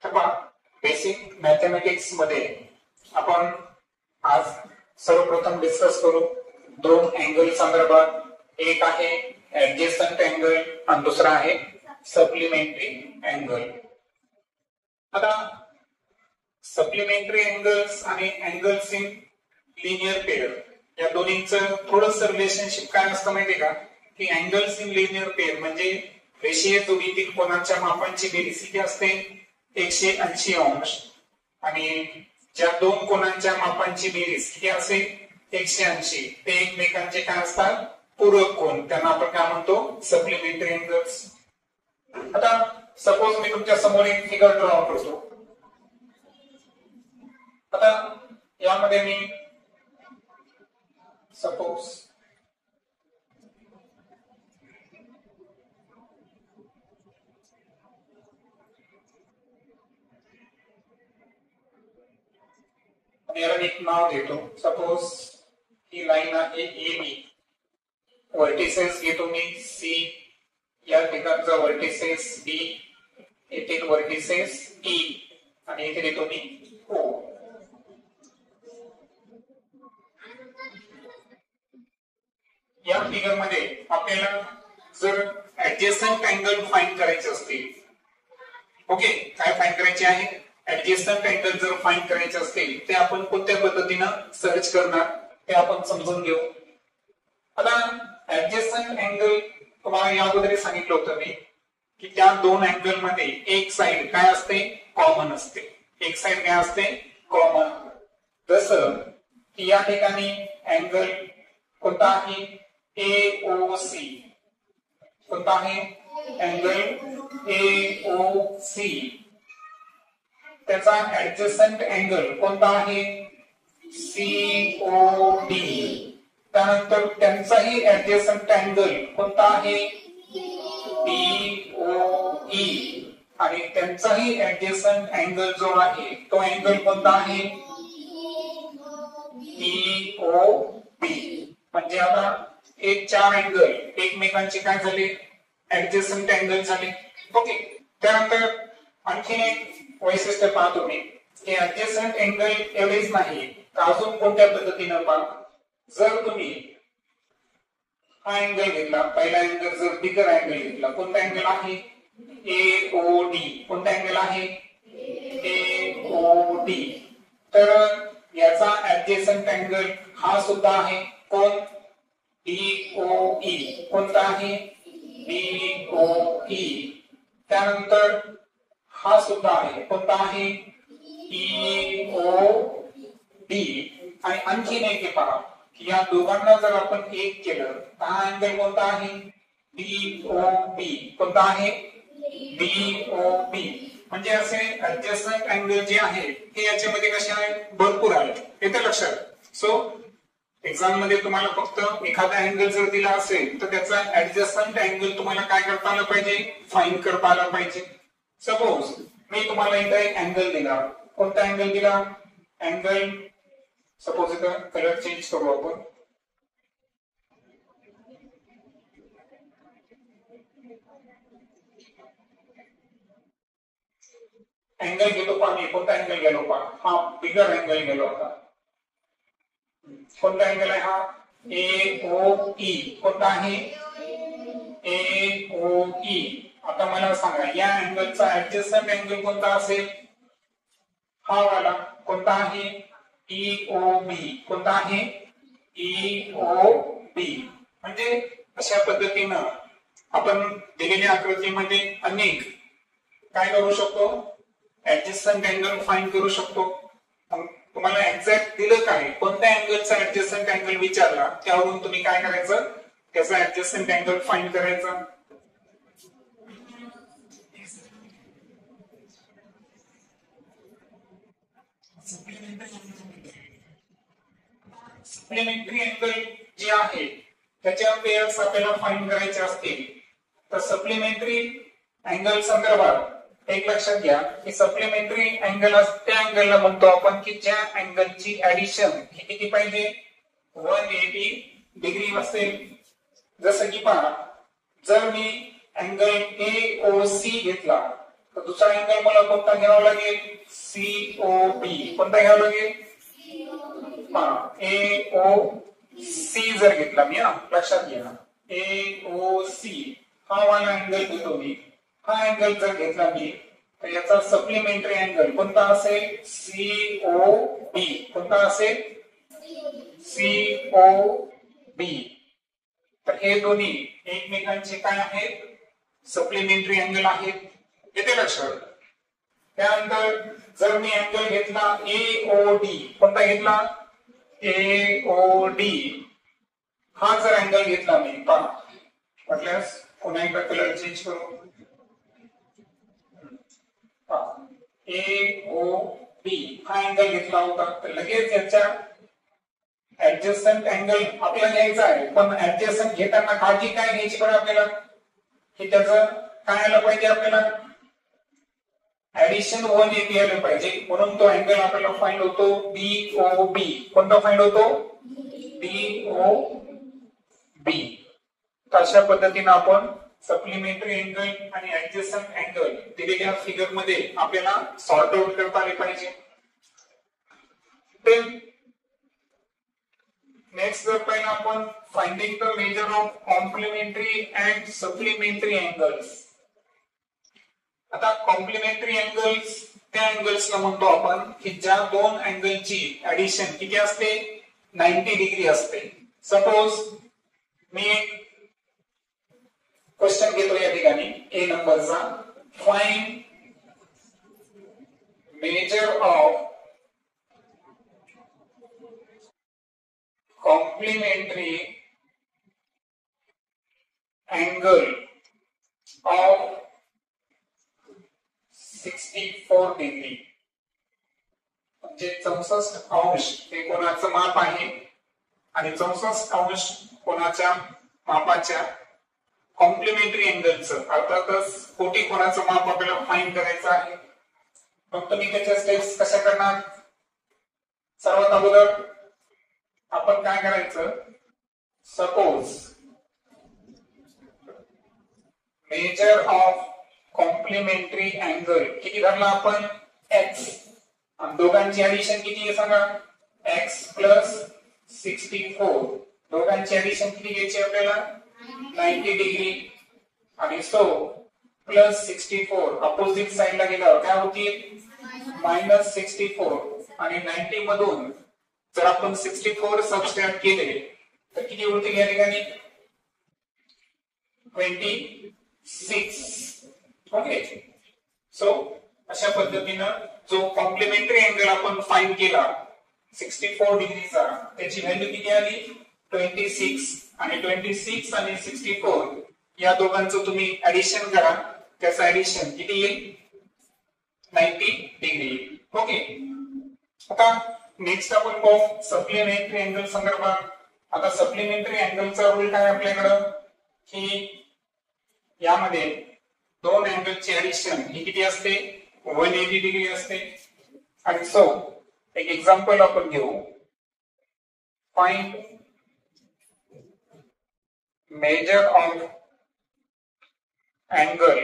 Basic mathematics मध्ये आपण आज सर्वप्रथम डिस्कस करू दोन अँगल संदर्भात. एक आहे ऍडजस्टंट अँगल आणि दुसरा आहे सप्लिमेंटरी अँगल. आता सप्लिमेंटरी अँगल्स आणि अँगल्स इन लिनियर पेअर या दोन्हींचं थोडंसं रिलेशनशिप काय असतं माहितीये का, की अँगल्स इन लिनियर पेअर म्हणजे रेषीय जोडीतील कोनांच्या मापांची बेरीज किती असते 180 अंश आणि ज्या दोन कोनांच्या मापांची बेरीज किती असेल 180 ते एकमेकांचे काय असतात पूरक कोन, त्यांना आपण काय म्हणतो सप्लिमेंटरी अँगल्स. आता सपोज मी तुमच्या समोर एक फिगर ड्रॉ करतो. आता यामध्ये मी सपोज याला एक नाव देतो. सपोज ही लाईन आहे ए बी, व्हर्टिसेस घेतो मी सी, या ठिकाणचा व्हर्टिसेस बी, येथील व्हर्टिसेस ई आणि इथे देतो मी ओ. या फिगर मध्ये आपल्याला जर ऍडजस्टंट अँगल फाइंड करायचे असतील, ओके, काय फाइंड करायचे आहे ऍडजस्टंट अँगल जर फाइंड करायचे असतील ते आपण कोणत्या पद्धतीनं सर्च करणार ते आपण समजून घेऊ. आता ऍडजस्टंट अँगल तुम्हाला या अगोदर सांगितलं होतं मी की त्या दोन अँगल मध्ये एक साइड काय असते कॉमन असते. एक साइड काय असते कॉमन. जसं की या ठिकाणी अँगल कोणता आहे AOC, कोणता आहे अँगल AOC, त्याचा ऍडजस्टंट अँगल कोणता आहे COD, त्यानंतर त्यांचाही ऍडजस्टंट अँगल कोणता आहे DOE आणि त्यांचाही ऍडजस्टंट अँगल जो आहे तो अँगल कोणता आहे EOB. म्हणजे आता हे चार अँगल एकमेकांचे काय झाले ऍडजस्टंट अँगल झाले. ओके, त्यानंतर आणखीन एक वैशिष्ट्य पाहतो मी की ऍडजस्टंट अँगल एवढेच नाही तर अजून कोणत्या पद्धतीनं पहा. जर तुम्ही हा अँगल घेतला, पहिला अँगल जर बिगर अँगल घेतला, कोणता अँगल आहे AOD, कोणता अँगल आहे AOD, तर याचा ऍडजस्टंट अँगल हा सुद्धा आहे कोण DOE, कोणता आहे DOE. त्यानंतर हा सुद्धा आहे कोणता आहे EOD. आणि आणखीन एक पहा की या दोघांना जर आपण एक केलं तर हा अँगल कोणता आहे DOB, कोणता आहे DOB. म्हणजे असे ऍडजस्टंट अँगल जे आहे हे याच्यामध्ये कसे आहेत भरपूर आहेत, येते लक्षात. सो एक्झाम मध्ये तुम्हाला फक्त एखादा अँगल जर दिला असेल तर त्याचा ऍडजस्टंट अँगल तुम्हाला काय करता आला पाहिजे फाइंड करता आला पाहिजे. सपोज मी तुम्हाला इथे एक अँगल दिला, कोणता अँगल दिला अँगल, सपोज इथं कलर चेंज करू आपण, अँगल घेतो पहा मी, कोणता अँगल गेलो पहा, हा बिगर अँगल गेलो. आता कोणता अँगल आहे हा AOE, कोणता आहे AOE. आता मला सांगा या अँगलचा ऍडजस्टंट अँगल कोणता असेल, हा वाला कोणता आहे EOB, कोणता आहे EOB. म्हणजे अशा पद्धतीनं आपण दिलेल्या आकृतीमध्ये अनेक काय करू शकतो ऍडजस्टंट अँगल फाइंड करू शकतो. तुम्हाला एक्झॅक्ट दिलं काय कोणत्या अँगलचा ऍडजस्टंट अँगल विचारला त्यावरून तुम्ही काय करायचं त्याचा ऍडजस्टंट अँगल फाइंड करायचा. सप्लिमेंटरी अँगल जे आहे त्याच्या पेयर्स आपल्याला फाइंड करायचे असतील तर सप्लिमेंटरी अँगल संदर्भात एक लक्षात घ्या की सप्लिमेंटरी अँगल त्या अँगलला म्हणतो आपण की ज्या अँगलची ऍडिशन ही किती पाहिजे 180 डिग्री असेल. जसं की पहा जर मी अँगल AOC घेतला तर दुसरा अँगल मला कोणता घ्यावा लागेल, सीओबी. कोणता घ्यावा लागेल, एओसी जर घेतला मी, लक्षात घ्या एओसी हा वाला अँगल घेतो मी. हा अँगल जर घेतला मी तर याचा सप्लिमेंटरी अँगल कोणता असेल, सीओबी. कोणता असेल, सीओबी. तर हे दोन्ही एकमेकांचे काय आहेत, सप्लिमेंटरी अँगल आहेत. येते लक्षात. त्यानंतर जर मी अँगल घेतला एओडी. कोणता घेतला, एओडी. हा जर अँगल घेतला मी, पहा म्हटल्यास पुन्हा एकदा कलर चेंज करू. एओबी हा अँगल घेतला होता, तर लगेच याच्या ऍडजस्टंट अँगल आपल्याला घ्यायचा आहे. पण ऍडजस्टंट घेताना काळजी काय घ्यायची बरं आपल्याला, की त्याचं काय आलं पाहिजे, आपल्याला ऍडिशन 180 आलं पाहिजे. म्हणून तो अँगल आपल्याला फाइंड होतो बीओबी. कोणता फाइंड होतो, बीओबी. अशा पद्धतीने आपण सप्लिमेंटरी अँगल आणि ऍडजस्टंट अँगल दिलेल्या फिगर मध्ये आपल्याला सॉर्ट आउट करता आले पाहिजे. नेक्स्ट जर पहिला आपण finding the measure of complementary and supplementary angles. आता कॉम्प्लिमेंटरी अँगल्स त्या अँगल्सला म्हणतो आपण की ज्या दोन अँगलची ऍडिशन किती असते, 90 डिग्री असते. सपोज मी एक क्वेश्चन घेतो या ठिकाणी ए नंबरचा, find measure of complementary angle of 64 degree. म्हणजे 64 अंश हे कोणाचं माप आहे आणि 64 अंश कोणाच्या मापाच्या कॉम्प्लिमेंटरी अँगलचं, अर्थातच कोटी कोणाचं माप आपल्याला फाइंड करायचं आहे. मग तुम्ही त्याच्या स्टेप्स कशा करणार, सर्वात अगोदर आपण काय करायचं, suppose measure of complementary angle किती धरला आपण, एक्स. दोघांची ऍडिशन किती आहे सांगा, एक्स प्लस 64. दोघांची ऍडिशन किती घ्यायची आपल्याला, 90 डिग्री. आणि सो प्लस 64 अपोजिट साइडला गेल्यावर काय होतील, मायनस 64. आणि 90 मधून जर आपण 64 सबट्रॅक्ट केले तर किती होतील या ठिकाणी, 26. ओके. सो अशा पद्धतीनं जो कॉम्प्लिमेंटरी अँगल आपण फाइंड केला 64 डिग्रीचा, त्याची व्हॅल्यू किती आली, 26. आणि 26 आणि 64 या दोघांचं तुम्ही ऍडिशन करा, त्याचं ऍडिशन किती येईल, 90 डिग्री. ओके. आता नेक्स्ट आपण पाहू सप्लिमेंटरी अँगल संदर्भात. आता सप्लिमेंटरी अँगलचा रूल काय आपल्याकडं, की यामध्ये दोन अँगलची ऍडिशन ही किती असते, 180 डिग्री असते. आणि सो एक एक्झाम्पल आपण घेऊ, find measure of angle,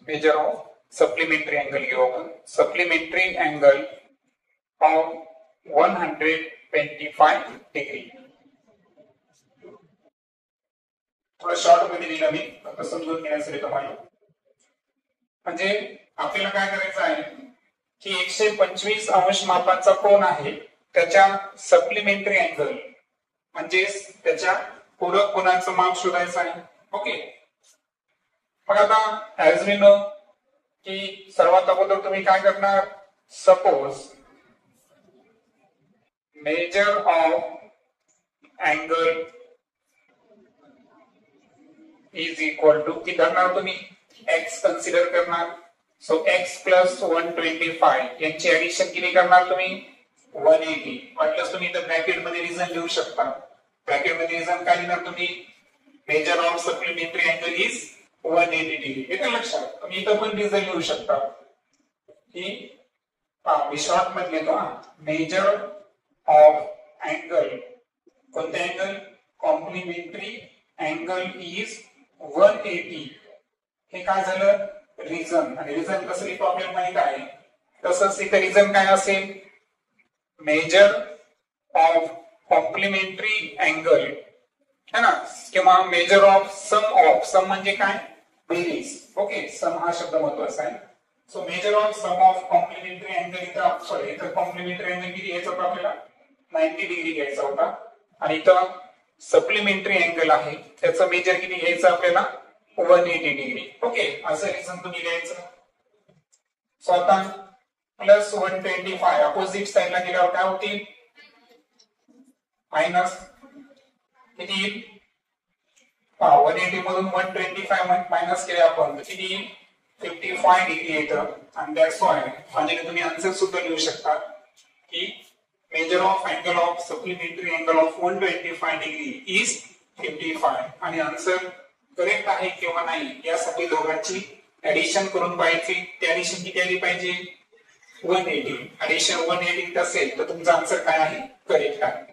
measure of supplementary angle घेऊ आपण, सप्लिमेंटरी अँगल ऑफ 125 डिग्री. थोडं शॉर्ट मध्ये दिलं मी, समजून घेण्यासाठी तुम्हाला. म्हणजे आपल्याला काय करायचं आहे की 125 अंश मापाचा कोन आहे, त्याच्या सप्लिमेंटरी अँगल म्हणजे त्याच्या पूरक कोनाचं माप शोधायचं आहे. ओके. मग आता ऍज वी नो की सर्वात अगोदर तुम्ही काय करणार, suppose measure of angle is equal to किती धरणार तुम्ही, एक्स कन्सिडर करणार. सो एक्स प्लस 125 यांची ऍडिशन किती करणार तुम्ही, 180. वाटल्यास तुम्ही इथं ब्रॅकेट मध्ये रिझन लिहू शकता. ब्रॅकेट मध्ये रिझन काय लिहिणार तुम्ही, measure of supplementary angle is 180 degree. येतं लक्षात. तुम्ही इथं पण रिझन लिहू शकता की मी शॉर्ट मध्ये लिहितो, मेजर ऑफ अँगल, कोणते अँगल, कॉम्प्लिमेंटरी अँगल इज 180 हे काय झालं रिजन, आणि रिजन कसं लिहितो आपल्याला माहित आहे. तसंच इथे रिजन काय असेल मेजर ऑफ कॉम्प्लिमेंटरी अँगल है ना, किंवा मेजर ऑफ सम म्हणजे काय बेरीज. ओके, सम हा शब्द महत्वाचा आहे. So measure of sum of complementary angle इथं सॉरी इथं कॉम्प्लिमेंटरी अँगल किती घ्यायचा होता आपल्याला 90 डिग्री घ्यायचा होता, आणि इथं सप्लिमेंटरी अँगल आहे त्याचं मेजर किती घ्यायचं आपल्याला 180 डिग्री. ओके, असं रिझन तुम्ही लिहायचं. सो आता प्लस 125 अपोजिट साइडला गेल्यावर काय होतील मायनस किती येईल 180 मधून 125 मायनस केले आपण किती 55 डिग्री येतं. आणि दॅट्स वाय म्हणजे तुम्ही आन्सर सुद्धा लिहू शकता की major of angle of supplementary angle of 125 degree is 55. आणि आन्सर करेक्ट आहे किंवा नाही यासाठी दोघांची ऍडिशन करून पाहायची. त्या ऍडिशन किती आली पाहिजे 180. ऍडिशन 180 असेल तर तुमचा आन्सर काय आहे करेक्ट आहे.